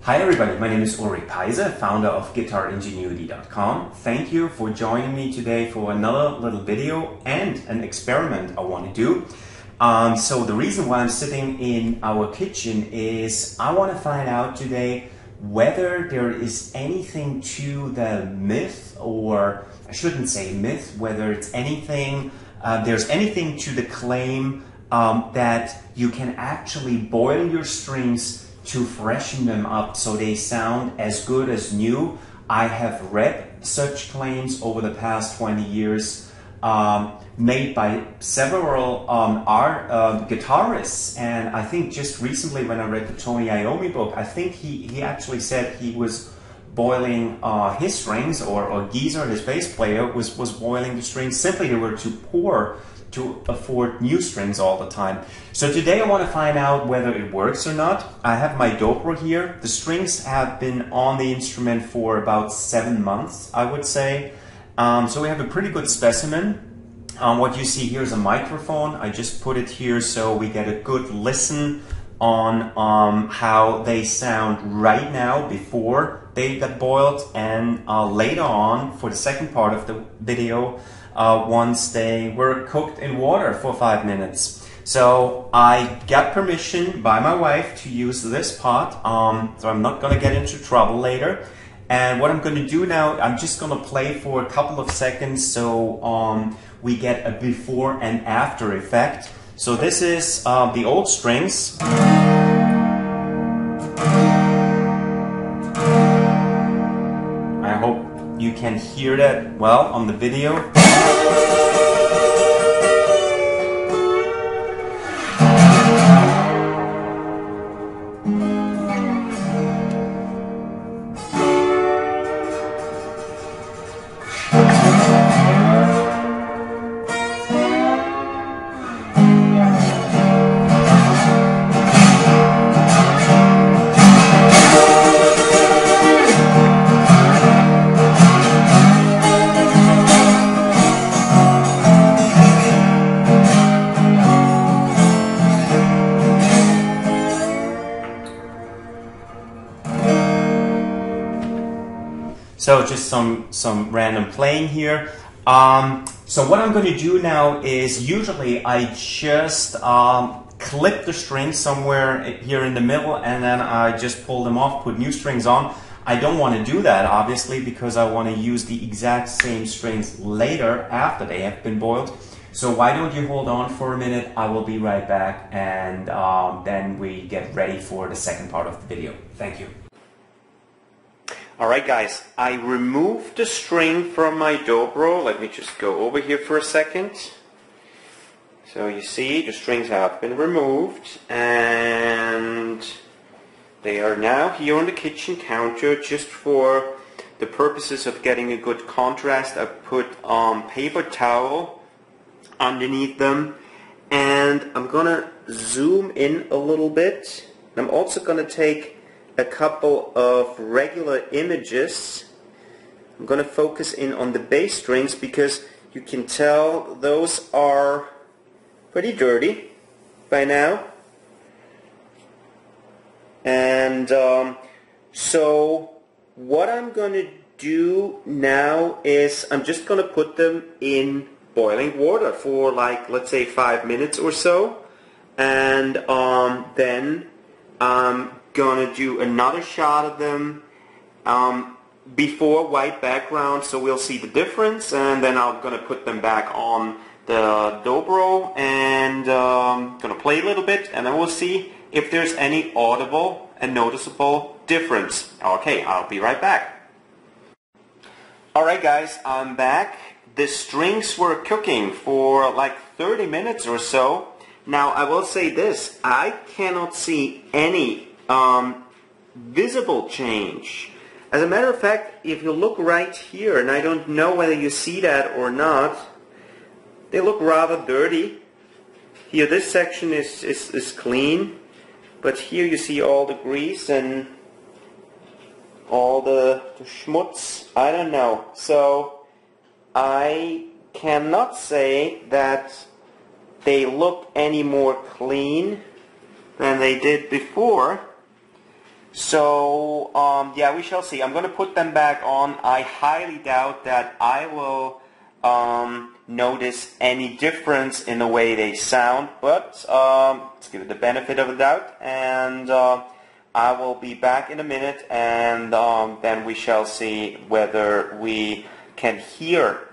Hi everybody, my name is Ulrich Peiser, founder of GuitarIngenuity.com. Thank you for joining me today for another little video and an experiment I want to do. So the reason why I'm sitting in our kitchen is I want to find out today whether there is anything to the myth, or I shouldn't say myth, whether it's anything, there's anything to the claim that you can actually boil your strings to freshen them up so they sound as good as new. I have read such claims over the past 20 years made by several guitarists, and I think just recently when I read the Tony Iommi book, I think he actually said he was boiling his strings, or Geezer, his bass player, was boiling the strings. Simply they were too poor to afford new strings all the time. So today I want to find out whether it works or not. I have my dobro here. The strings have been on the instrument for about 7 months, I would say. So we have a pretty good specimen. What you see here is a microphone. I just put it here so we get a good listen on how they sound right now before they got boiled, and later on for the second part of the video once they were cooked in water for 5 minutes. So I got permission by my wife to use this pot, so I'm not going to get into trouble later. And what I'm going to do now, I'm just going to play for a couple of seconds so we get a before and after effect. So this is the old strings. I hope you can hear that well on the video. So just some random playing here. So what I'm going to do now is, usually I just clip the strings somewhere here in the middle and then I just pull them off, put new strings on. I don't want to do that obviously, because I want to use the exact same strings later after they have been boiled. So why don't you hold on for a minute, I will be right back, and then we get ready for the second part of the video. Thank you. Alright guys, I removed the string from my dobro. Let me just go over here for a second. So you see the strings have been removed and they are now here on the kitchen counter. Just for the purposes of getting a good contrast, I put paper towel underneath them, and I'm gonna zoom in a little bit. I'm also gonna take a couple of regular images. I'm going to focus in on the bass strings because you can tell those are pretty dirty by now. And so what I'm going to do now is I'm just going to put them in boiling water for, like, let's say 5 minutes or so, and then gonna do another shot of them before white background, so we'll see the difference, and then I'm gonna put them back on the dobro and gonna play a little bit, and then we'll see if there's any audible and noticeable difference. Okay, I'll be right back. Alright guys, I'm back. The strings were cooking for like 30 minutes or so. Now I will say this, I cannot see any visible change. As a matter of fact, if you look right here, and I don't know whether you see that or not, they look rather dirty. Here this section is clean, but here you see all the grease and all the schmutz. I don't know. So I cannot say that they look any more clean than they did before. So yeah, we shall see. I'm going to put them back on. I highly doubt that I will notice any difference in the way they sound, but let's give it the benefit of the doubt, and I will be back in a minute, and then we shall see whether we can hear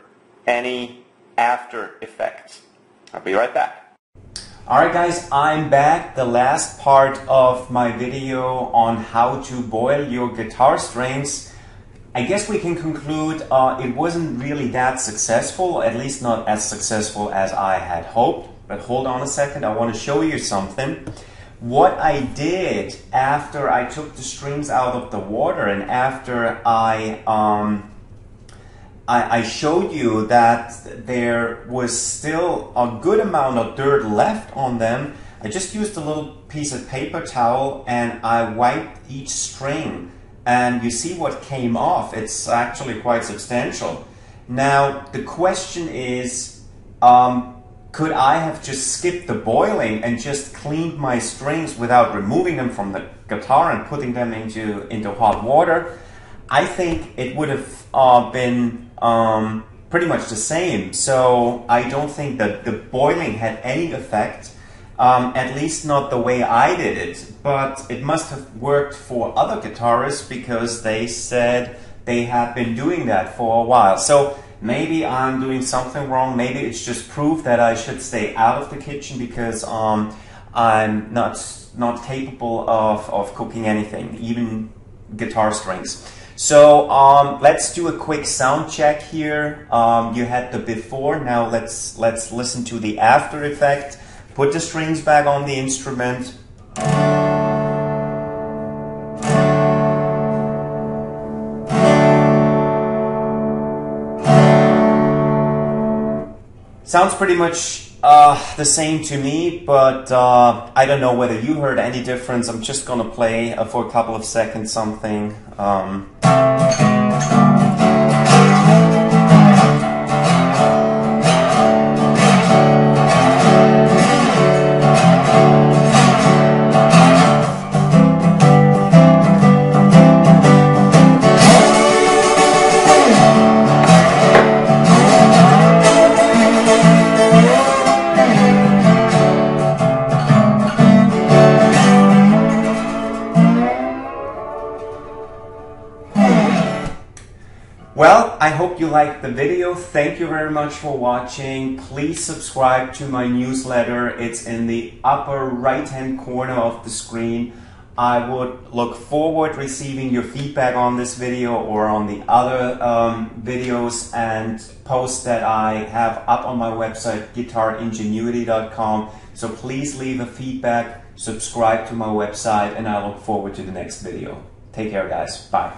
any after effects. I'll be right back. Alright guys, I'm back. The last part of my video on how to boil your guitar strings. I guess we can conclude it wasn't really that successful, at least not as successful as I had hoped. But hold on a second, I want to show you something. What I did after I took the strings out of the water and after I showed you that there was still a good amount of dirt left on them, I just used a little piece of paper towel and I wiped each string. And you see what came off. It's actually quite substantial. Now, the question is, could I have just skipped the boiling and just cleaned my strings without removing them from the guitar and putting them into hot water? I think it would have been pretty much the same. So I don't think that the boiling had any effect, at least not the way I did it. But it must have worked for other guitarists because they said they had been doing that for a while. So maybe I'm doing something wrong. Maybe it's just proof that I should stay out of the kitchen because I'm not capable of cooking anything, even guitar strings. So let's do a quick sound check here. You had the before, now let's listen to the after effect. Put the strings back on the instrument. Sounds pretty much the same to me, but I don't know whether you heard any difference. I'm just gonna play for a couple of seconds something. Well, I hope you liked the video. Thank you very much for watching. Please subscribe to my newsletter. It's in the upper right-hand corner of the screen. I would look forward receiving your feedback on this video or on the other videos and posts that I have up on my website, guitaringenuity.com. So please leave a feedback, subscribe to my website, and I look forward to the next video. Take care, guys. Bye.